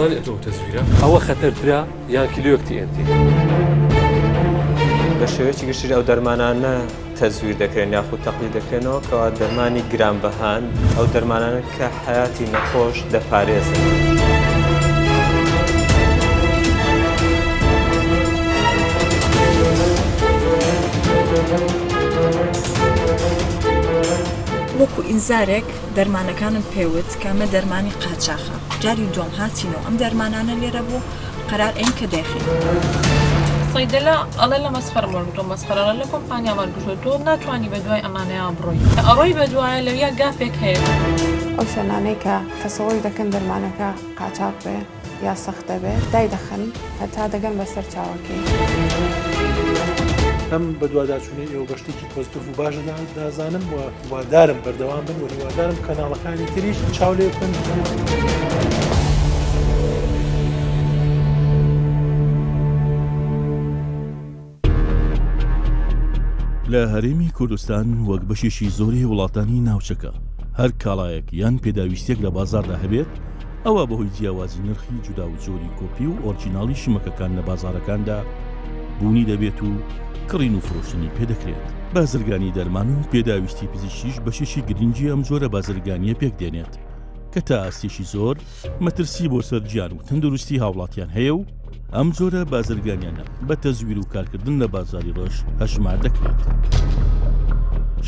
دەزانێت ئەتۆ تەزویرە ئەوە خەتەرترا یان کیلۆیەک TNT بە شێوەیەکی گشتر ئەو دەرمانانە تەزویر دەکرێن یاخود تەقلید دەکرێنەوە کەوا دەرمانی گرانبەهان ئەو دەرمانانە کە حیاتی نەخۆش دەپارێزن. وەکو ئینزارێک دەرمانەکانم پێوت کە ئەمە دەرمانی قاچاخە. جاری دوم هاتینەوە ئەم دەرمانانە لێرە بوو قەرار ئەین کە دەخین. صیدلە ئەڵێ لە مەسخەر وەرگتۆ مەسخەرە لە کۆمپانیا وەرگژۆ تۆ ناتوانانی بە دوای ئەمانەیە بڕۆی. ئەڕۆی بە دوایە لەویا گافێک هەیە. ئەو شوێنانەی کە تەسەوەر دەکەن دەرمانەکە قاچاق بێ یا سەخت دەبێت دای دەخەن هەتا دەگەن بەسەر چاوەکەی. ئەم بە دوواداچوونی ئێوە بەشتێکی پۆزتیڤ و باشە دازانم و هیوادارم بەردەوام بن و هیوادارم کەناڵەکانی تریش چاو لێ بکەن. لە هەرێمی کوردستان وەک بەشێکی زۆری وڵاتانی ناوچەکە هەر کاڵایەک یان پێداویستێک لە بازاردا هەبێت ئەوە بەهۆی جیاوازی نرخی جودا و جۆری کۆپی و ئۆرجیناڵی شمەکەکان لە بازارەکاندا بوونی دەبێت و کڕین و فرۆشتنی پێدەکرێت. بازرگانی دەرمان و پێداویستی پزیشکیش بەشێکی گرنگی ئەم جۆرە بازرگانیە پێک دێنێت کە تا ئاستێکی زۆر مەترسی بۆ سەرگیان و تەندروستی هاوڵاتیان هەیە و ئەم جۆرە بازرگانیانە بە تەزویر و کارکردن لە بازاری ڕۆژ هەژمار دەکرێت.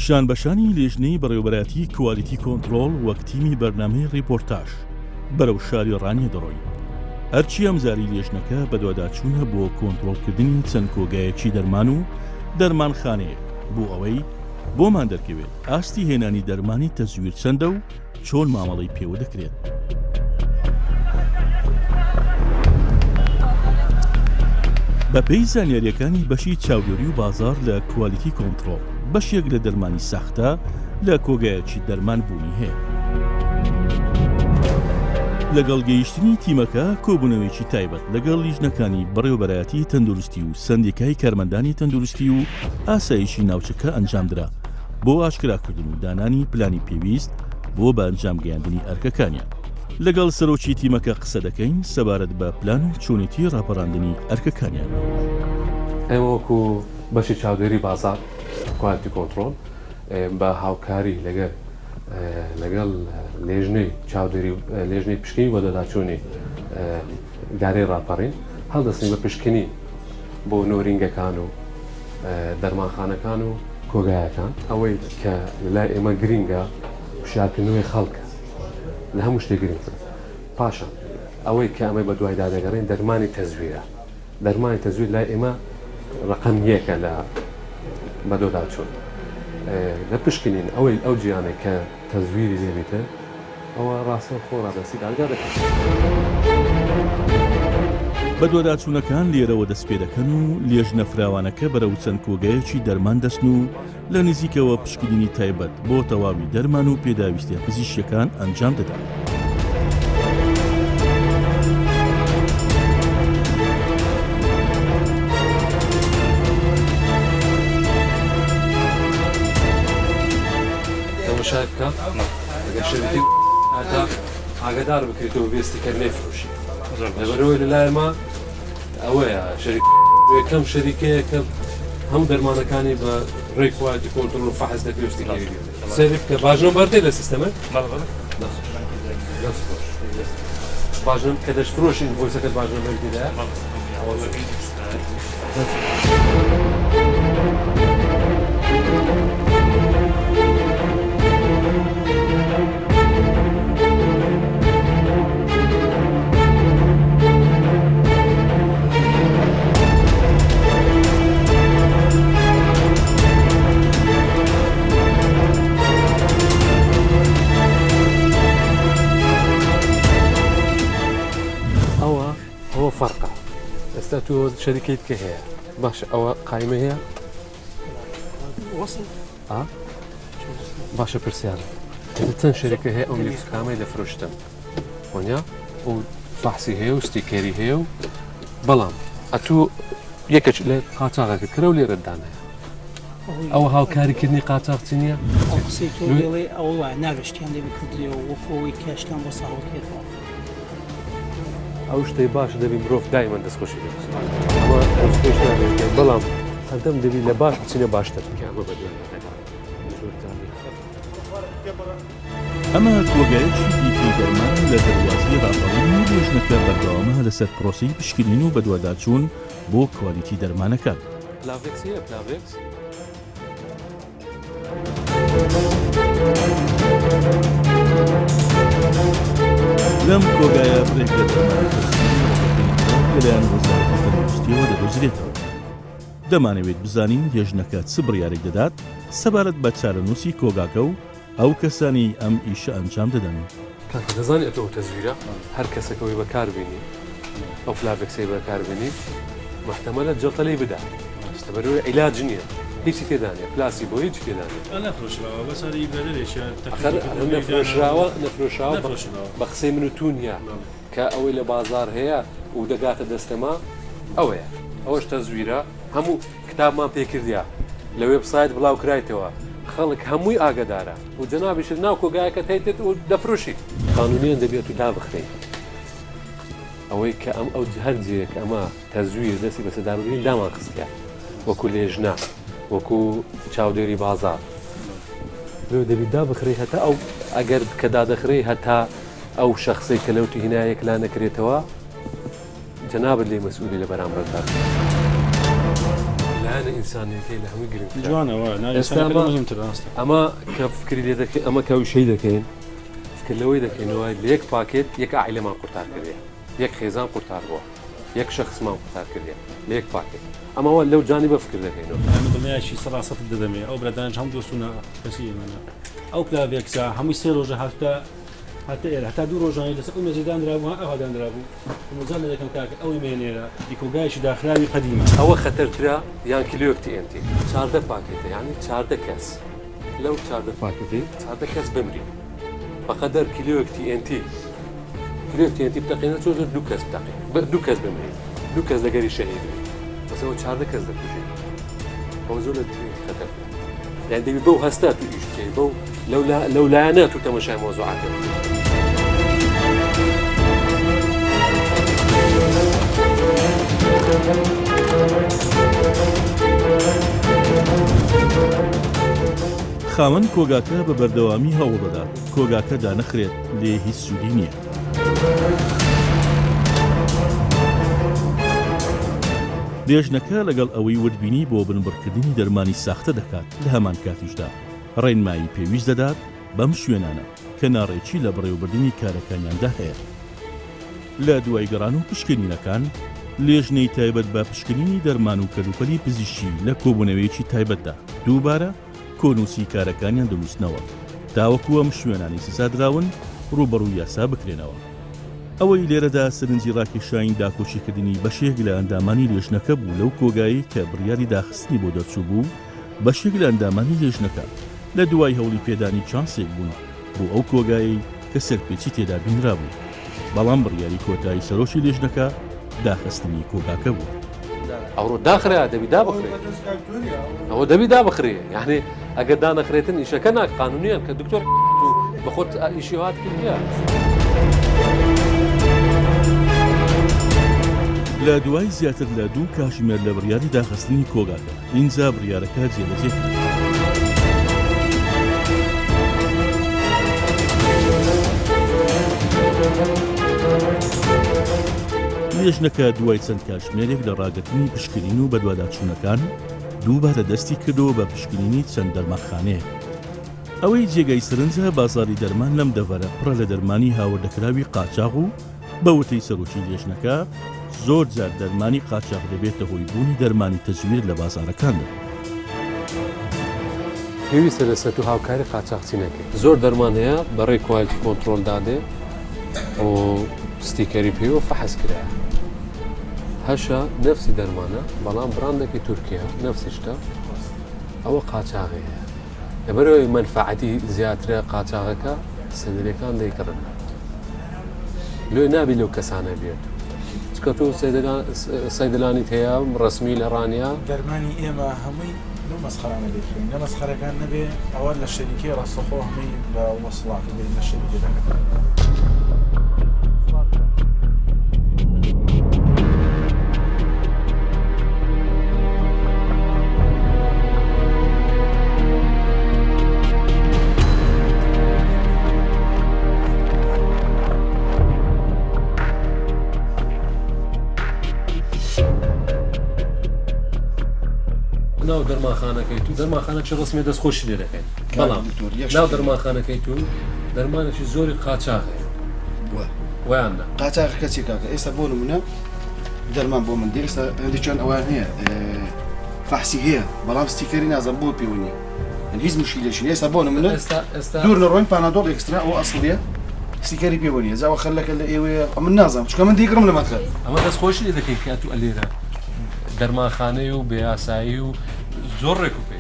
شانبەشانی لێژنەی بەڕێوەبەرەتی کوالیتی کۆنتڕۆڵ وەک تیمی بەرنامەی ڕیپۆرتاژ بەرەو شاری ڕانیە دەڕۆین. هەرچی ئەمزاری لێژنەکە بە دوواداچوونە بۆ کۆنتڕۆڵکردنی چەند کۆگایەکی دەرمان و دەرمانخانەیەک بۆ ئەوەی بۆمان دەرکەوێت ئاستی هێنانی دەرمانی تەزویر چەندە و چۆن مامەڵەی پێوە دەکرێت. بەپێی زانیاریەکانی بەشی چاودێری و بازار لە کوالیتی کۆنتڕۆڵ بەشێک لە دەرمانی ساختە لە کۆگایەکی دەرمان بوونی هەیە. لەگەڵ گەیشتنی تیمەکە کۆبوونەوەیکی تایبەت لەگەڵ لیژنەکانی بەڕێوەبەرایەتی تەندروستی و سەندیکای کارمەندانی تەندروستی و ئاسایشی ناوچەکە ئەنجامدرا بۆ ئاشکراکردن و دانانی پلانی پێویست بۆ بە ئەنجام گەیاندنی ئەرکەکانیان. لەگەڵ سەرۆکی تیمەکە قسە دەکەین سەبارەت بە پلان و چۆنیتی ڕاپەڕاندنی ئەرکەکانیان. ئێمە وەکو بەشی چاودێری بازار کوالیتی کۆنتڕۆڵ بە هاوکاری لەگەڵ لێژنەی چاودێری لێژنەی پشکنی بۆ دەداچوونی دارەی ڕاپەڕین هەڵدەستین بە پشکنی بۆ نۆرینگەکان و دەرمانخانەکان و کۆگایەکان ئەوەی کە لەلای ئێمە گرینگە شارکردنەوەی خەڵکە لە هەموو شتێک گرنگتر. پاشان ئەوەی کە ئەمە بە دوای دادەگەڕین دەرمانی تەزویرە. دەرمانی تەزویر لای ئێمە ڕقم یەکە لە بەدۆداچوون. لە پشکنین ئەوەی ئەو جیانێک کە تەزویری لێبێتە ئەوە ڕاستە خۆڕادەسی داگا دەکەن. بە دوواداچوونەکان لێرەوە دەست پێ دەکەن و لێژنە فراوانەکە بەرەو چەند کۆگایەکی دەرمان دەستن و لە نزیکەوە پشکنینی تایبەت بۆ تەواوی دەرمان و پێداویستە پزیشکیەکان ئەنجام دەدات. مشارکە ئەگەر شەریکی هەتا ئاگادار بکرێتەوە بێستیکە نێفرۆشی. لەبەرەوەی لەلایەمە ئەوەیە یەکەم شەریکەیە کە هەموو دەرمانەکانی بە ڕێی کوالیتی کۆنتڕۆڵ و فەحص دەکرێت شتێکی سەرێک کە باژنەوە بەردەی لە سیستەمە باژنەم کە دەشفرۆشین بۆیسەکەت باژنە بەردیدایە ئەوە فەرقە. ئێستا تۆ شەریکیت کە هەیە باشە ئەوە قایمە هەیە باشە پرسیارە چەند شەریکە هەیە ئەو لیفکامەی دەفرۆشتن وانیا و فەحسی هەیە و ستیکەری هەیە و بەڵام ئەتوو یەکەچ لێ قاچاغەکە کرە و لێرەدانەیە ئەوە هاوکاریکردنی قاچاقچی نییە قسەی تۆ دەڵێ ئەوە وایە ناوێشتیان لێ بکردیەوە وەکەوەی کەشتان بۆ ساڵکێتەوە ئەو شتەی باش دەبی مرۆڤ دایمەن دەستخۆشی دەبێت ئەمە دەستخۆش نابێت بەڵام هەردەم دەبی لە باش بچینە باشتر ئەمە بەدوێن ئەمە کۆگایەکی دیکەی دەرمان لە دەواازی ڕاپەڕین و لێژنەکە بەردەوامە لەسەر پرۆسی پشکنین و بەدواداچوون بۆ کوالیتی دەرمانەکان. پلاڤێکسیە پلاڤێکس لەم کۆگایە بڕێک لە لەلایەن وەزارەتی تەندروستیەوە دەدۆزرێتەوە. دەمانەوێت بزانین هێژنەکە چ بڕیارێک دەدات سەبارەت بە چارەنووسی کۆگاکە و ئەو کەسانی ئەم ئیشە ئەنجام دەدەن. کاکە دەزانێت ئەو تەزویرە هەر کەسەکەوەی بەکاربێنی ئەو پلاڤێکسەی بەکاربێنی محتەمەلە جەڵتەلەی بدات بەروی عیلاج نییە هیچی تێدانێت پلاسی بۆ هیچ تێدانێت نەفرۆشراوە بە قسەی من و تو نیە کە ئەوەی لە بازار هەیە و دەگاتە دەستەما ئەوەیە ئەوەش تەزویرە هەموو کتابمان پێکردیا لە وێبسایت بڵاو کرایتەوە خەڵک هەمووی ئاگدارە و جەنابیش ناو کۆگایەکە تێتێت و دەفرۆشی قانونیان دەبێت و تا بخرێت ئەوەی کە ئەم ئەو هەرجێک ئەمە تەزویر دەستی بە سەدابگرین دامان خستیا وەکو لێژنا وەکو چاودێری بازار لێ دەبی دا بخرێ هەتا ئەو ئەگەر کە دادەخرێ هەتا ئەو شخصی کە لەوتی هینایەک لا نەکرێتەوە جەنابەت لێ مەسئولی لە بەرامبەردا لایەنە ئینسانیەتی لە هەمووی گرنگ جوانەوە ئەمە کە فکری لێ دەکەین ئەمە کە وشەی دەکەین فکرلەوەی دەکەینەوە لە یەک پاکێت یەک عائیلەمان قورتار کردێ یەک خێزان قورتار بووە یەک شخصمان قورتار کردێ لە یەک پاکێت ئەمەوە لەو جانی بە فکر دەکەینەوە دڵنیایشی سەڵاست دەدەمێ ئەو برادانش هەم دۆستونە کەسی منە ئەو پلاڤێکسا هەمووی سێ ڕۆژە هەتا ئێرە هەتا دوو ڕۆژانی لەسەر ئەو مێزەدانرابوو ئەوهادانرابوو مزان لە دەکەم کاکە ئەوەی مێنێرە دیکۆگایشی داخراوی قەدیمە ئەوە خەتەرترا یان کیلۆیەک TNT 14 پاکێتە یعنی 14 کەس لەو 14 پاکێتی 14 کەس بمری بەقەدەر کیلۆیەک TNT کیلۆیەک TNT بتەقێنە چۆ دوو کەس بتەقێن دوو کەس بمری دوو کەس لەگەری شەهید بەسەوە 14 کەس دەکوژێت ئەو زۆر لە TNT خەتەرترا یان دەبی بەو هەستا تو ئیش بکەی بەو لەو لایەنە تو تەماشای مۆزوعاتە خاوەن کۆگاکە بە بەردەوامی هەوڵدەدات کۆگاکە دانەخرێت لێ هیچ سوودی نییە. لێژنەکە لەگەڵ ئەوەی وردبینی بۆ بنبڕکردنی دەرمانی ساختە دەکات لە هەمان کاتیشدا ڕێنمایی پێویست دەدات بەم شوێنانە کە ناڕێکی لە بڕێوەبردننی کارەکانیاندا هەیە. لە دوای گەڕان و پشکنینەکان لێژنەی تایبەت بە پشکنینی دەرمان و کەلوپەلی پزیشکی لە کۆبوونەوەیەکی تایبەتدا دووبارە کۆنووسی کارەکانیان دەنووسنەوە تاوەکو ئەم شوێنانی سزادراون ڕوبەڕوو یاسا بکرێنەوە. ئەوەی لێرەدا سەرنجی ڕاکێشاین داکۆچیکردنی بەشێک لە ئەندامانی لێژنەکە بوو لەو کۆگایی کە بڕیاری داخستنی بۆ دەرچوو بوو بەشێک لە ئەندامانی لێژنەکە لە دوای هەوڵی پێدانی چانسێک بوون بۆ ئەو کۆگایی کە سەرپێچی تێدا بینرا بوو بەڵام بڕیاری کۆتایی سەرۆکی لێژنەکە داخستنی کۆگاکە بوو. ئەوڕۆ داخرا دەبی دابخرێ ئەوە دەبی دابخرێ یعنی ئەگەر دانەخرێتن ئیشەکە ناک قانونیان کە دکتۆر بەخۆت ئیشی هات کردیا. لە دوای زیاتر لە دوو کاتژمێر لە بڕیاری داخستنی کۆگاکە ئینجا بڕیارەکە جێبەجێ کرد. لێژنەکە دوای چەند کاتژمێرێک لە ڕاگرتنی پشکنین و بەدواداچوونەکان دووبارە دەستی کردەوە بە پشکنینی چەند دەرمانخانەیە. ئەوەی جێگەی سرنجە بازاری دەرمان لەم دەڤەرە پڕە لە دەرمانی هاوردەکراوی قاچاق و بە وتەی سەرۆکی لێژنەکە زۆر جار دەرمانی قاچاق دەبێتە هۆی بوونی دەرمانی تەزویر لە بازارەکاندا. پێویستە لەسەر و هاوکاری قاچاقچی نەکەیت. زۆر دەرمان هەیە بەڕێی کوالیتی کۆنتڕۆل دادێ و ستیکەری پێوە فەحس کرا هەشە نەفسی دەرمانە بەڵام براندێکی تورکیا نەفسی شتە ئەوە قاچاغی هەیە لەبەرەوەی مەنفعەتی زیاترە قاچاغەکە سەدرەکان دەیکڕن لێ نابی لەو کەسانە بێت چکە تۆ سەیدلانیت هەیە ڕسمی لە ڕانیا دەرمانی ئێمە هەمووی لەو مەسخەرانە دەکرێن لە مەسخەرەکان نەبێ ئەوە لە شەریکەی ڕاستەخۆ هەمووی بە وەسڵاتی لە شەریکەکە ناو دەرمانخانەکەی تو دەرمانخانەی ڕسمی دەستخۆشی لێ دەکەین بەڵام ناو دەرمانخانەکەی تو دەرمانێکی زۆری قاچاغەیە ویاننا قاچاغ کەچی کاکە ئێستا بۆ نمونە دەرمان بۆ من دێ ئێستا هەندی چۆن ئەوان هەیە فەحسی هەیە بەڵام ستیکەری نازان بۆ پێوە هیچ مشکلێکی نیە ئێستا بۆ نمونە دوور لە ڕۆین پانادۆڵ ئێکسترا ئەو ئەسڵیە ستیکەری پێوە نیە جاوە خەلەکە لە ئێوەیە من نازانم چکە من دیگرم لە مەتخەل ئەمە دەستخۆشی لێ دەکەین کە تو ئەلێرە دەرمانخانەی و بێئاسایی و زۆر ڕێک و پێ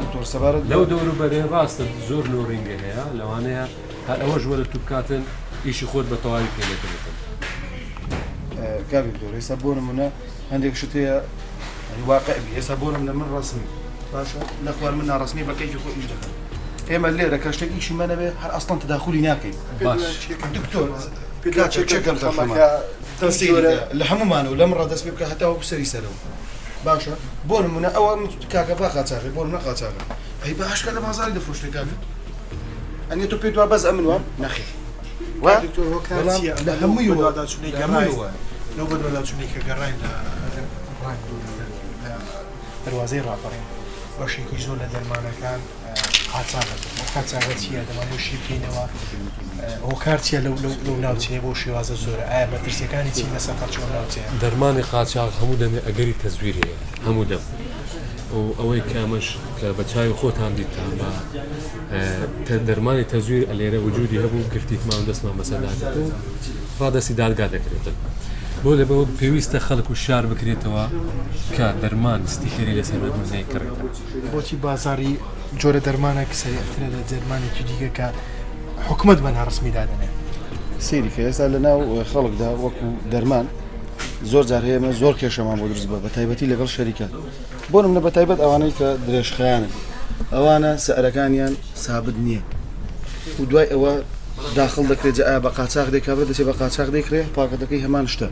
دکتۆر سەبارەت لەو دەوروبەرێ ڕاستە زۆر لۆڕینگە هەیە لەوانەیە هەر ئەوە ژوەرە تو بکاتن ئیشی خۆت بە تەواوی پێێتن دکتۆر ئێستا بۆ نمونە هەندێک شت هەیە واقعبی ئێستا بۆ نمونە من ڕسمی باشە لە خوار من ناڕسمی بە کەیفی خۆ ئیش دەکەم ئێمە لێرە کە شتێک ئیشی منەبێ هەر ئەسڵەن تەداخولی ناکەین دکتۆر چێکم لە هەمومانەوە لەم ڕادەست پێ بکە هەتاوە سەری سەرەوە باشە بۆ نمونە ئەوە کاکە با قاچاغی بۆ نمونە قاچاغە ئەی باشکە لە بازاری دەفرۆشتێک کاکە ئەنێ تۆ پێت وا بەس ئەمن وام نەخێ لە هەمووی وەداچوونەی گەڕای لەو بەدواداچوونەی کە گەڕای لە دەواازەی ڕاپەڕین بەشێکی زۆر لە دەرمانەکان قاچاغە چیە دەمانوشی بکەینەوە هۆکار چیە لەو ناوچەیە بۆ شێوازە زۆرە ئایا مەترسیەکانی چی لەسەر خەڵکی ئەو ناوچەیە دەرمانی قاچاغ هەموو دەمێ ئەگەری تەزویرەیە هەموو دەم ئەوەی کامەش کە بە چاوی خۆتان دیتان بە دەرمانی تەزویر ئەلێرە وجودی هەبوو گرتیکمان دەستمان بەسەرداگرێت و ڕادەستی دادگا دەکرێتن بۆ لەبەوە پێویستە خەڵک و شار بکرێتەوە کە دەرمان ستیکەری لەسەر بەدوزای کڕێتەوە بۆچی بازاری جۆرە دەرمانە کسەترە لە دەرمانێکی دیگە کە حکومت بە ناڕسمی دادنێ سێری کە ئێستا لە ناو خەڵکدا وەکو دەرمان زۆر جار هەیە زۆر کێشەمان بۆ دروست بە بە تایبەتی لەگەڵ شەریکات بۆ نمونە بە تایبەت ئەوانەی کە درێژخایانن ئەوانە سەرەکانیان سابت نییە و دوای ئەوە داخل دەکرێت ئایا بە قاچاغ دێکابێت دەچێت بە قاچاغ دەیکرێت پاکەتەکەی هەمان شتە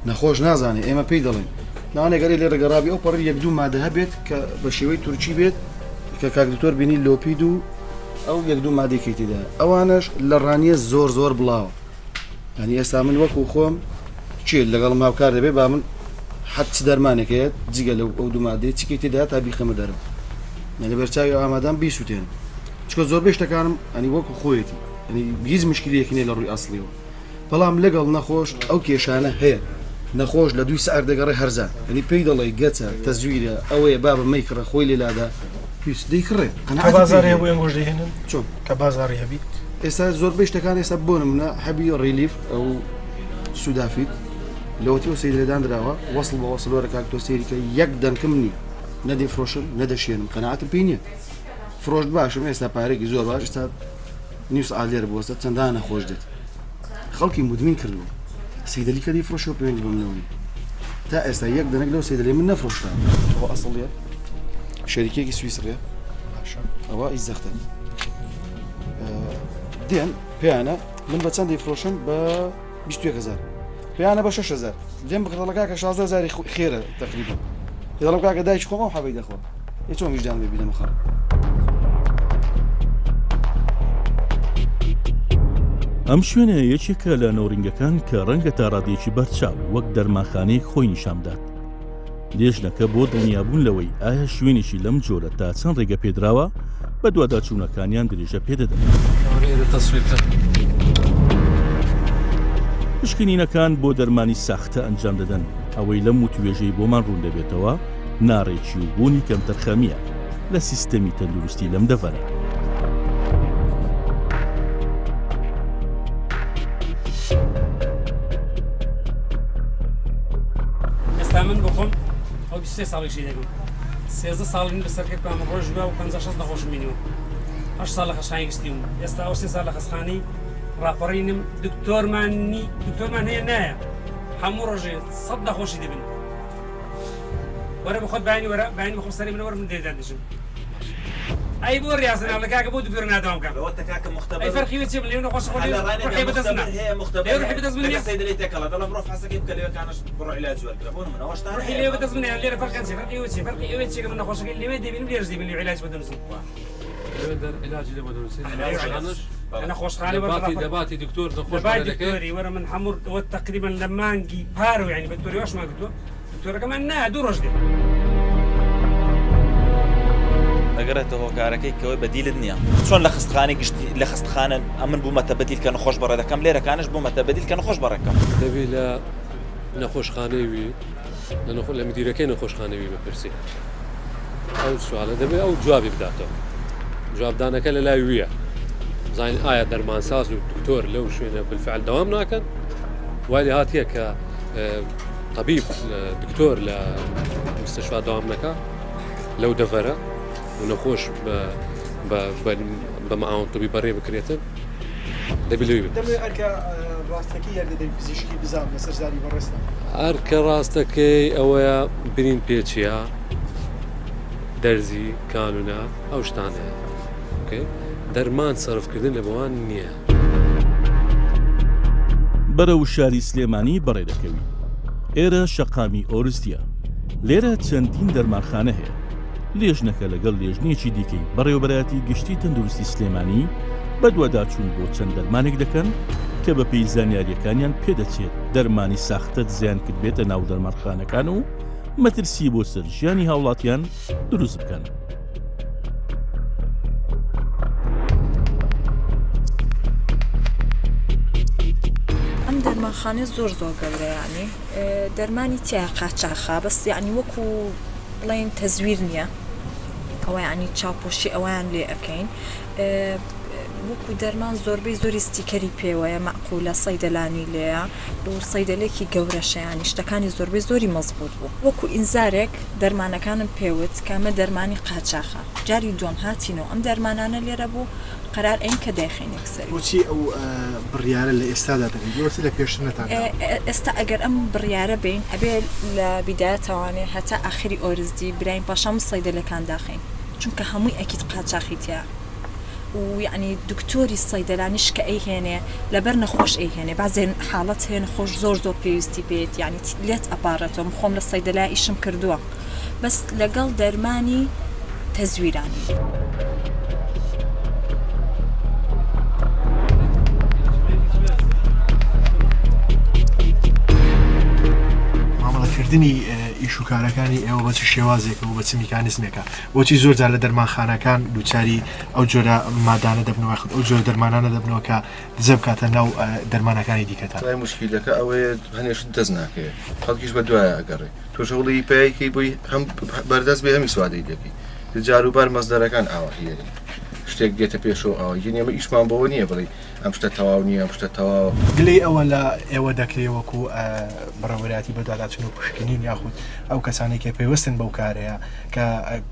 نەخۆش نازانێت ئێمە پێی دەڵێن لەوانەیە گەری لێرە گەڕابی ئەو پەڕی یەک دوو مادە هەبێت کە بە شێوەی تورکی بێت کە کاکدکتۆر بینی لۆپید و ئەو یەک دوو مادەیەکی تێدا ئەوانش لە ڕانیە زۆر زۆر بڵاوە ینی ئێستا من وەکو خۆم چێت لەگەڵ ماوکار دەبێت با من حەت دەرمانێکەیە جگە لەو ئەو دوو مادەیە چی تێدا تا بیخەمە دەرەوە لەبەر چاوی ئامادەم بیسووتێن چکە زۆربەی شتەکانم ئەنی وەکو خۆیەتی هیچ مشکلەیەکی نیە لە ڕووی ئەسڵیەوە بەڵام لەگەڵ نەخۆش ئەو کێشانە هەیە نەخۆش لە دوی سەعر دەگەڕێ هەرزان ئەنی پێی دەڵێ گەچە تەزویرە ئەوەیە با بەمەی کڕە خۆی لێلادا پێویست دەیکڕێ بازاری هەبوو ئەم گۆژ دەهێنن چۆن کە بازاری هەبی ئێستا زۆربەی شتەکان ئێستا بۆ نمونە هەبی ڕیلیف ئەو سوودافیت لەوەتی و سەیدەدان درراوە وەصل بە وەصلۆرە کاکتۆ سێریکە یەک دەنکم نی نەدەیفرۆشم نەدەشێنم قەناعەتم پێی نییە فرۆشت باشم ئێستا پارێکی زۆر باش ئێستا نیوس ئالێر بووەستە چەندان نەخۆش دێت خەڵکی مدمین کردووە سەیدەلی کە دەیفرۆشەوە پەیوەندی بەمنەوەی تا ئێستا یەک دەنێک لەو سەیدەلی من نەفرۆشتا ئەوە ئەسڵیە شەریکێکی سویسڕێ ئەوە هیچ زەختە دێن پێیانە من بە چەند دەیفرۆشم بە 21,000 پێیانە بە 6,000 دێن بەخەڵەکە کە 16,000 خێرە تقریبا دەڵم کاکە دایک خۆم ئەو حەبەی دەخۆ چۆن ویژدان بێ بینەمە خەڵک ئەم شوێنە یەکێکە لە نەورینگەکان کە ڕەنگە تا ڕادێکی بەرچاو وەک دەرماخانەیەک خۆی نیشامدات لێژنەکە بۆ دڵنیابوون لەوەی ئایا شوێنێکی لەم جۆرە تا چەند ڕێگە پێدراوە بە دوواداچوونەکانیان درێژە پێدەدەن پشکنینەکان بۆ دەرمانی ساختە ئەنجام دەدەن ئەوەی لەم وتوێژەی بۆمان ڕوون دەبێتەوە ناڕێکی و بوونی کەم تەرخەمیە لە سیستەمی تەندروستی لەم دەڤەرە من بخۆم ئەو 23 ساڵێکی دەبم 13 ساڵین بەسەرکرد پامە ڕۆژ بووە و 56 نەخۆشم بینیوە 8 ساڵ لە خەشخانەی گشتیم ئێستا ئەو 3 ساڵ لە خەسخانەی ڕاپەڕینم دکتۆرمان هەیە نایە هەموو ڕۆژێ 100 نەخۆشی دەبن وەرە بخۆت بایانی وەرە بایانی بخۆم سەری منەوەرە من دێدا دەژم ئەی بۆ ڕاستە لە کاکە بۆ دکتۆر ناداوام کەم ئەوە کاکە مختبر ئەی فەرقی چێ لێو نەخۆش هەیە مختبر سەیدەلی تێکەڵە دەڵە بڕۆ فحەسەکەی بکە لێوەکانش بڕۆ عیلاج وەرگرە بۆ من ئەوەش ڕۆحی لێوە بەدەستمنێ لێرە فەرقان چێ فەرقی ئەوە چێ فەرقی ئەوە چێ کە من نەخۆشەکەی لێوێ دەبینم لێرەش دەبین لێو عیلاج بەدەنووسم أنا خوش خالي دباتي دكتور دكتوري ورا من حمر تقريبا لمانجي بارو يعني دكتوري واش ما قلتوا دكتور كمان نا دور رجلي ئەگەرێتە هۆکارەکەی کەوەی بەدیلت نییە چۆن لە خستخانی گشتی لە خستخانە ئەمن بوومەتە بەدیل کە نەخۆش بەڕێ دەکەم لێرەکانش بوومەتە بەدیل کە نەخۆش بەڕێکەم دەبێت لە نەخۆشخانەیوی لە مدیرەکەی نەخۆشخانەوی بپرسی ئەو سوالە دەبێت ئەو جوابی بداتەوە جوابدانەکە لە لای ویە زانین ئایا دەرمانساز و دکتۆر لەو شوێنە بالفعل دەوام ناکەن وای لێ هاتیە کە طبیب دکتۆر لە مستشفا دەوام نەکە لەو دەڤەرە و نەخۆش بە معاون طبی بەڕێ بکرێتن دەبێت لەوی ڕاستەکەی یاردەدەی پزیشکی بزان لەسەر زاری بەڕێستە هەرکە ڕاستەکەی ئەوەیە برین پێچیە دەرزی کانونە ئەو شتانەیە دەرمان سەرفکردن لە بەوان نییە بەرەو شاری سلێمانی بەڕێ دەکەوی ئێرە شەقامی ئۆرستیە لێرە چەندین دەرمانخانە هەیە لێژنەکە لەگەڵ لێژنێکی دیکەی بەڕێوەبەرەتی گشتی تەندروستی سلێمانی بە دووەداچوون بۆ چەند دەرمانێک دەکەن کە بە پێی زانیاریەکانیان پێدەچێت دەرمانی ساختت زیان کرد بێتە ناو دەرمانخانەکان و مەترسی بۆ سەر ژیانی هاوڵاتیان دروست بکەن. ئەم دەرمانخانە زۆر گەورەیانی دەرمانی تیا قاچاخە بەس یعنی وەکو بڵێن تەزویر نییە ئەوە ینی چاوپۆشی ئەویان لێ ئەەکەین وەکو دەرمان زۆربەی زۆری ستیکەری پێوەیە مەعقولە سەیدەلانی لێیە و سەیدەلێکی گەورەشەیانی شتەکانی زۆربەی زۆری مەزبوط بوو وەکو ئینزارێک دەرمانەکانم پێوت کامە دەرمانی قاچاخە جاری دوم هاتینەوە ئەم دەرمانانە لێرە بوو قرار ئەین کە دایخێنێک سەری بۆچی ئەو بڕیارە لە ئێستادا دەبێت بۆچی لە پێشترنەتان ئێستا ئەگەر ئەم بڕیارە بین ئەبێ لە بیدایەتەوانێ هەتا ئاخری ئۆرزدی براین پاشەم سەیدەلەکان داخین چونکە هەمووی ئەکید قاچاخیتە و یعنی دکتۆری سەیدەلانیش کە ئەیهێنێ لەبەر نەخۆش ئەیهێنێ بازێن حاڵەت هەیە نەخۆش زۆر پێویستی بێت یعنی لێت ئەپارەتەوە خۆم لە سەیدەلا ئیشم کردووە بەس لەگەڵ دەرمانی تەزویرانی. کردنی ئیش و کارەکانی ئێوە بەچ شێوازێک و بەچ میکانیزمێکە بۆچی زۆرجار لە دەرمانخانەکان دووچاری ئەو جۆرە مادانە دەبنەوە خود ئەو جۆرە دەرمانانە دەبنەوە کە دزە بکاتە ناو دەرمانەکانی دیکەتان مشکیلەکە ئەوەیە هەنێش دەست ناکەێت خەڵکیش بە دوایە ئەگەڕێ تۆشەوڵی پێیەکی بووی هەم بەردەست بێ هەمی سوادەی دەکەی جاروبار مەزدەرەکان ئاوەهێنی شتێک گێتە پێشەوە ئەوە یەنێمە ئیشمان بەوە نییە بڵێ ئەم شتە تەواو نییە ئەم شتە تەواوە گلەی ئەوە لە ئێوە دەکرێت وەکو بەڕێوەبەراتی بەداداچن و پشکنین یاخود ئەو کەسانێکی پێوەستن بەو کارەیە کە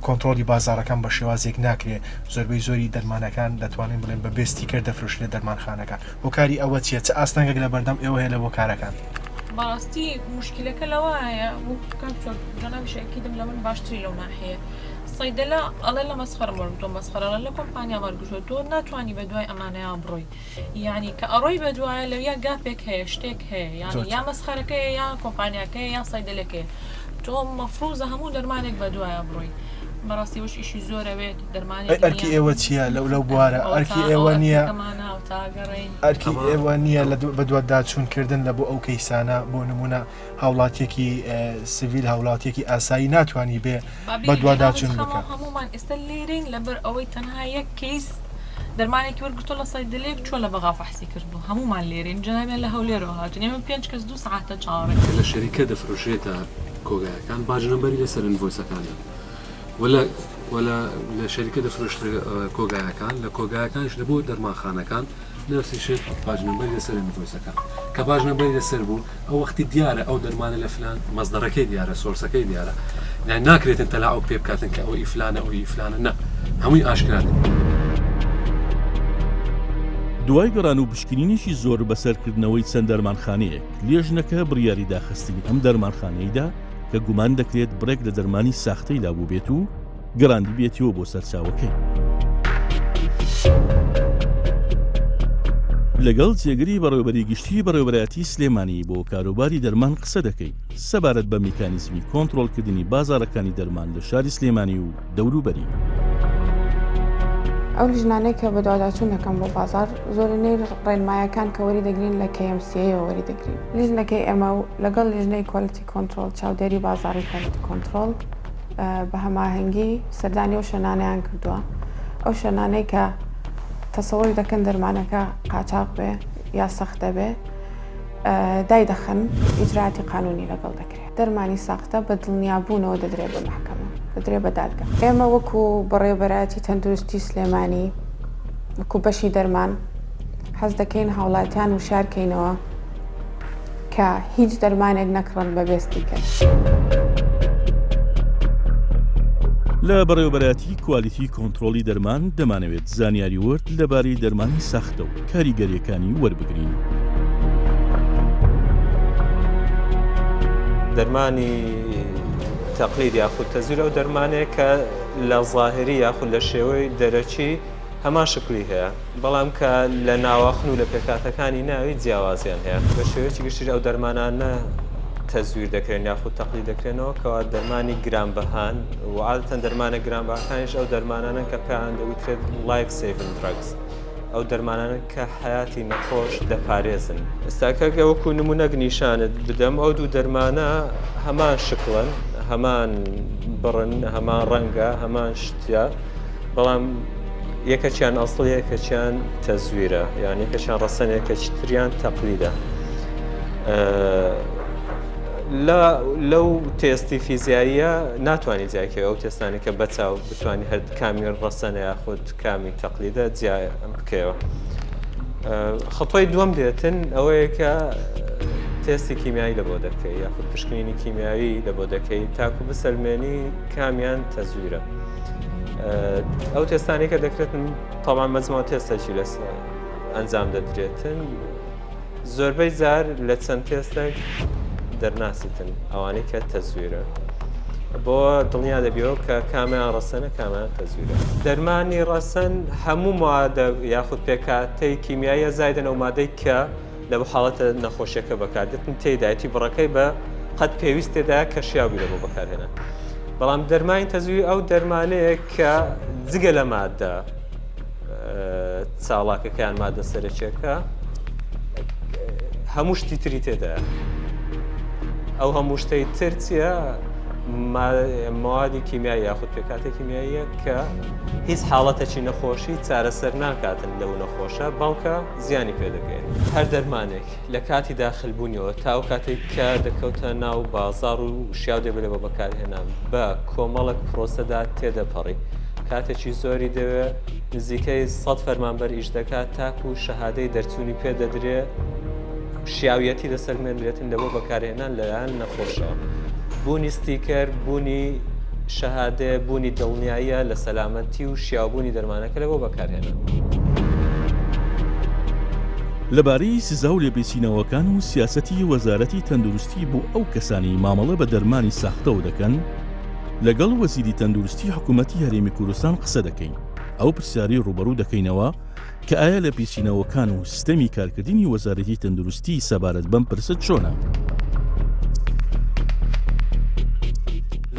کۆنتترۆلی بازارەکان بە شێوازێک ناکرێت زۆربەی زۆری دەرمانەکان دەتوانین بڵێن بە بێستی کرد دەفرۆشرێت دەرمانخانەکان هۆکاری ئەوە چیە چ ئاستانگەک لە بەردەم ئێوە هەیە لە بۆ کارەکان بەڕاستی مشکلەکە لەوەیە جەنابیشەکی دەم لە من باشتری لەو ناحەیە سەیدەلا ئەڵێ لە مەسخەرە وەرگتۆ مەسخەرە لە کۆمپانیا وەرگتۆ تۆ ناتوانانی بە دوای ئەمانەیە بڕۆی یعنی کە ئەڕۆی بە دوایە لەویا گاپێک هەیە شتێک هەیە یعنی یا مەسخەرەکەی یا کۆمپانیاکەی یا سەیدەلەکەی تۆ مەفروزە هەموو دەرمانێک بە دوایە بڕۆی بەڕاستی وش ئیشی زۆرەوێت دەرمانی ئەرکی ئێوە چییە لەو بوارە ئەرکی ئێوە نییە ئەرکی ئێوە نییە لە بە دووەداچوونکردن لە بۆ ئەو کەیسانە بۆ نمونە هاوڵاتیەکی سڤیل هاوڵاتیەکی ئاسایی ناتوانانی بێ بە دووەداچوون بکە هەمومان ئێستا لێرین لەبەر ئەوەی تەنها یەک کەیس دەرمانێکی وەرگتۆ لە سەیدەلەیەک چۆن لە بەغا فەحسی کردو هەمومان لێرین جەنابیان لە هەولێرەوە هاتوون ئێمە 5 کەس 2 ساعتە چاوەڕێ لە شەریکە دەفرۆشێتە کۆگایەکان باژنەبەری لەسەر ئینڤۆیسەکانە ولا لە شەریکە دەفرۆشت کۆگایەکان لە کۆگایەکانش لە بۆ دەرمانخانەکان نفسی شێت باژنەبەری لەسەر ئینڤۆیسەکان کە باژنەبەری لەسەر بوو ئەو وەختی دیارە ئەو دەرمانە لە فلان مەزدەڕەکەی دیارە سۆرسەکەی دیارە ناکرێتن تەلا ئەو پێ بکاتن کە ئەوەی فلانە ئەوەی فلانە نە هەمووی ئاشکرانە. دوای گەڕان و پشکنینێکی زۆر بەسەرکردنەوەی چەند دەرمانخانەیەک لێژنەکە بڕیاری داخستنی ئەم دەرمانخانەیەدا کە گومان دەکرێت بڕێک لە دەرمانی ساختەی لابوو بێت و گەڕاندی بێتیەوە بۆ سەرچاوەکەی. لەگەڵ جێگری بەڕێوەبەری گشتی بەڕێوەبەرایەتی سلێمانی بۆ کاروباری دەرمان قسە دەکەین سەبارەت بە میکانیزمی کۆنتترۆلکردنی بازارەکانی دەرمان لە شاری سلێمانی و دەوروبەری. ئەو لیژنانەی کە بە دوواداچوون دەکەم بۆ بازار زۆرینەی ڕێنمایەکان کە وەری دەگرین لە KMCA وەری دەگرین لیژنەکەی ئێمە و لەگەڵ لیژنەی کۆلیتی کۆنتترۆل چاودێری بازاری کۆلیتی کۆنتترۆل بە هەماهەنگی سەردانی ئەو شوێنانەیان کردووە ئەو شوێنانەی کە تەسەوڵی دەکەن دەرمانەکە قاچاق بێ یا سەختە بێ دای دەخەن ئیجراتی قانونی لەگەڵ دەکرێت دەرمانی ساختە بە دڵنیابوونەوە دەدرێت بە محکەمە دەدرێت بە دادگا ئێمە وەکو بەڕێوەبەرایەتی تەندروستی سلێمانی وەکو بەشی دەرمان حەز دەکەین هاوڵاتیان وشارکەینەوە کە هیچ دەرمانێک نەکڕن بە بێستی کرد. لە بەڕێوەبەرایەتی کوالیتی کۆنتڕۆلی دەرمان دەمانەوێت زانیاری ورد لەبارەی دەرمانی ساختە و کاریگەریەکانی وەربگرین. دەرمانی تەقلید یاخود تەزویر ئەو دەرمانەیە کە لە ظاهری یاخود لە شێوەی دەرەچی هەمان شکلی هەیە بەڵام کە لە ناواخن و لە پێکاتەکانی ناوی جیاوازیان هەیە بە شێوەیەکی گشتری ئەو دەرمانانە تەزویر دەکرێن یاخود تەقلید دەکرێنەوە کەوا دەرمانی گرانبەهان و عادەتەن دەرمانە گرانبەهەکانیش ئەو دەرمانانە کە پێیان دەوترێت لایف سیڤینگ دراگز ئەو دەرمانانە کە حیاتی نەخۆش دەپارێزن. ئێستاکە وەکو نمونەک نیشانت بدەم ئەو دوو دەرمانە هەمان شکڵن هەمان بڕن هەمان ڕەنگە هەمان شتیا بەڵام یەکەچیان ئەسڵ یەکەچیان تەزویرە یان یەکەچیان ڕەسەن یەکەچتریان تەقلیدە. لەو تێستی فیزیاییە ناتوانانی جیاکەوە ئەو تێستانی کە بەچاو بتوانانی هەر کامی ڕەسەنە یاخود کامی تەقلیدە جیای ئەم بکەوە. خەتۆی دووەم دێتن ئەوەیە کە تێستی کیمیایی لە بۆ دەکەی یاخود پشکنینی کیمیایی لە بۆ دەکەی تاکو بسەلمێنی کامیان تەزویرە. ئەو تێستانی کە دەکرێتن تاوان مەجموعە تێستێکی لەس ئەنجام دەدرێتن زۆربەی جار لە چەند تێستێک دەرناسیتن ئەوانەی کە تەزویرە بۆ دڵنیا دەبیەوە کە کامیان ڕەسەنە کامیان تەزویرە. دەرمانی ڕەسەن هەموو مادە یاخود پێکاتەی کیمیاییە زایدن ئەو مادەی کە لە حاڵەتە نەخۆشیەکە بەکاردێتن تێدایەتی بڕەکەی بە قەت پێویست تێدا کە شیاوی لە بۆ بەکارهێنا. بەڵام دەرمانی تەزویر ئەو دەرمانەیە کە جگە لە مادە چاڵاکەکەیان مادە سەرچێکە هەموو شتی تری تێدایە. ئەو هەموو شتەی تر چیە موادی کیمیایی یاخود پێکاتی کیمیاییە کە هیچ حاڵەتێکی نەخۆشی چارەسەر ناکاتن لەو نەخۆشە بەڵکە زیانی پێدەگەین. هەر دەرمانێک لە کاتی داخلبوونیەوە تا ئەو کاتێک کە دەکەوتە ناو بازاڕ و شیاو دەبێت بە بەکارهێنان بە کۆمەڵک پرۆسەدا تێدەپەڕی کاتێکی زۆری دەوێت نزیکەی 100 فەرمانبەر ئیش دەکات تاکو و شەهادەی دەرچوونی پێدەدرێت شیاویەتی دەسەلمێنرێتن لەبۆ بەکارهێنان لەلایەن نەخۆشەوە. بوونی ستیکەر بوونی شەهادێ بوونی دڵنیاییە لە سەلامەتی و شیاوبوونی دەرمانەکە لەبۆ بەکارهێنان. لەبارەی سزا و لێبێچینەوەکان و سیاسەتی وەزارەتی تەندروستی بۆ ئەو کەسانی مامەڵە بە دەرمانی ساختەوە دەکەن لەگەڵ وەزیری تەندروستی حکوومەتی هەرێمی کوردستان قسە دەکەین. ئەو پرسیاری ڕوبەڕوو دەکەینەوە کە ئایا لە پێچینەوەکان و سیستەمی کارکردنی وەزارەتی تەندروستی سەبارەت بەم پرسە چۆنە؟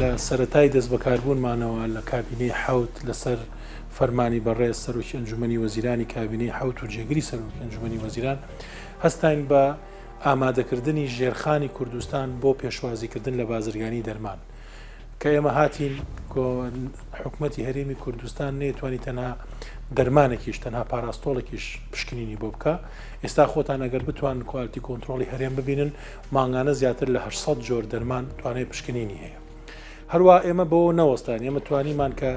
لە سەرەتای دەست بەکاربوونمانەوە لە کابینەی حەوت لەسەر فەرمانی بەڕێز سەرۆکی ئەنجومەنی وەزیرانی کابینەی حەوت و جێگیری سەرۆکی ئەنجومەنی وەزیران هەستاین بە ئامادەکردنی ژێرخانی کوردستان بۆ پێشوازیکردن لە بازرگانی دەرمان کە ئێمە هاتین حکوومەتی هەرێمی کوردستان نەیەتوانی تەنها دەرمانێکیش تەنها پاراستۆڵێکیش پشکنینی بۆ بکە. ئێستا خۆتان ئەگەر بتوان کوالیتی کۆنتڕۆڵی هەرێم ببینن مانگانە زیاتر لە 800 جۆر دەرمان توانای پشکنینی هەیە. هەروە ئێمە بۆ نەوەستان ئێمە توانیمان کە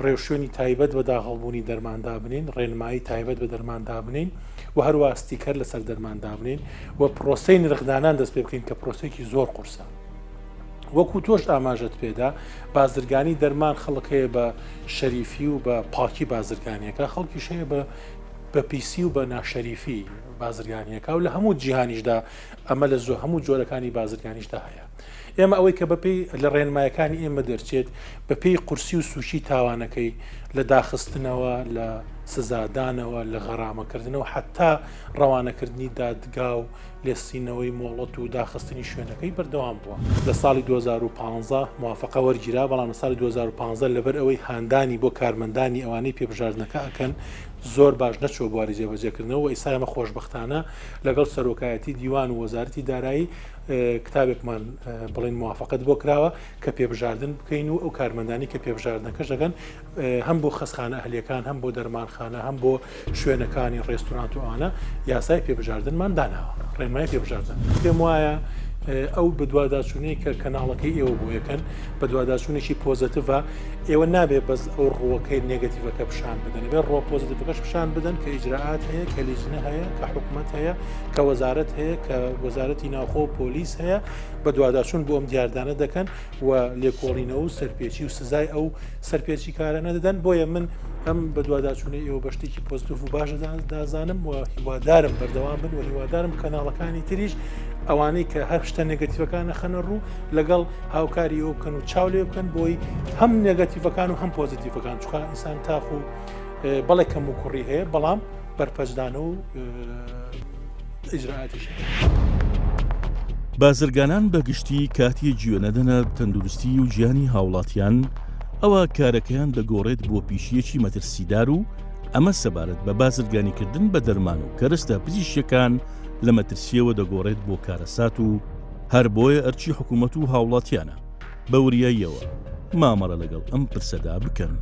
ڕێوشێنی تایبەت بە داخەڵبوونی دەرماندا بنین ڕێنمایی تایبەت بە دەرماندا بنین و هەروە ستیکەر لەسەر دەرماندا بنین و پرۆسەی نرخدانان دەست پێ بکەین کە پرۆسەیەکی زۆر قورسە. وەکو تۆش ئاماژەت پێدا بازرگانی دەرمان خەڵک هەیە بە شەریفی و بە پاکی بازرگانیەکە خەڵکیش هەیە بە پیسی و بە ناشەریفی بازرگانیەکە و لە هەموو جیهانیشدا ئەمە لە زۆر هەموو جۆرەکانی بازرگانیشدا هەیە. ئێمە ئەوەی کە بەپێی لە ڕێنمایەکانی ئێمە دەرچێت بەپێی قورسی و سوشی تاوانەکەی لە داخستنەوە لە سزادانەوە لە غەرامەکردنەوە حتا ڕەوانەکردنی دادگا و لێستینەوەی مۆڵەت و داخستنی شوێنەکەی بەردەوام بووە لە ساڵی 2015 موافقە وەرگیرا بەڵام لە ساڵی 2015 لەبەر ئەوەی هاندانی بۆ کارمەندانی ئەوانەی پێبژاردنەکە ئەکەن زۆر باش نەچۆ بواری جێبەجێکردنەوە و ئێستا ئەمە خۆشبەختانە لەگەڵ سەرۆکایەتی دیوان و وەزارەتی دارایی کتابێکمان بڵین موافقت بۆ کراوە کە پێبژاردن بکەین و ئەو کارمەندانی کە پێبژاردنەکەش دەگەن هەم بۆ خەستخانە ئەهلیەکان هەم بۆ دەرمانخانە هەم بۆ شوێنەکانی ڕێستورانت و ئەوانە یاسای پێبژاردنمان داناوە ڕێنمای پێبژاردن پێم وایە ئەو بەدواداچوونەی کە کەناڵەکەی ئێوە بۆ یەکەن بەدواداچوونێکی پۆزتیڤە ئێوە نابێت بەس ئەو ڕۆەکەی نێگەتیڤەکە پیشان بدەن بێ ڕۆ پۆزتیڤەکەش پیشان بدەن کە ئیجراعات هەیە کە لیژنە هەیە کە حکوومەت هەیە کە وەزارەت هەیە کە وەزارەتی ناوخۆ و پۆلیس هەیە بەدواداچوون بۆ ئەم دیاردانە دەکەن و لێکۆڵینەوە و سەرپێچی و سزای ئەو سەرپێچی کارانە دەدەن بۆیە من ئەم بەدواداچوونەی ئێوە بەشتێکی پۆزتیڤ و باشە دازانم و هیوادارم بەردەوام بن و هیوادارم کەناڵەکانی تریش ئەوانەی کە هەر شتە نێگەتیڤەکانە خەنە ڕوو لەگەڵ هاوکاری ئەو بکەن و چاو لێ بکەن بۆی هەم نێگەتیڤەکان و هەم پۆزتیڤەکان چووکە ئینسان تاخ و بەڵێ کەم و کوڕی هەیە بەڵام بەرپەشدانە و ئیجراعاتیش بازرگانان بەگشتی کاتی گوێنەدەنە تەندروستی و گیانی هاوڵاتیان ئەوە کارەکەیان دەگۆڕێت بۆ پیشیەکی مەترسیدار و ئەمە سەبارەت بە بازرگانیکردن بە دەرمان و کەرستە پزیشکەکان لە مەترسیەوە دەگۆڕێت بۆ کارەسات و هەر بۆیە ئەرچی حکوومەت و هاوڵاتیانە بەوریاییەوە مامەڕە لەگەڵ ئەم پرسەدا بکەن.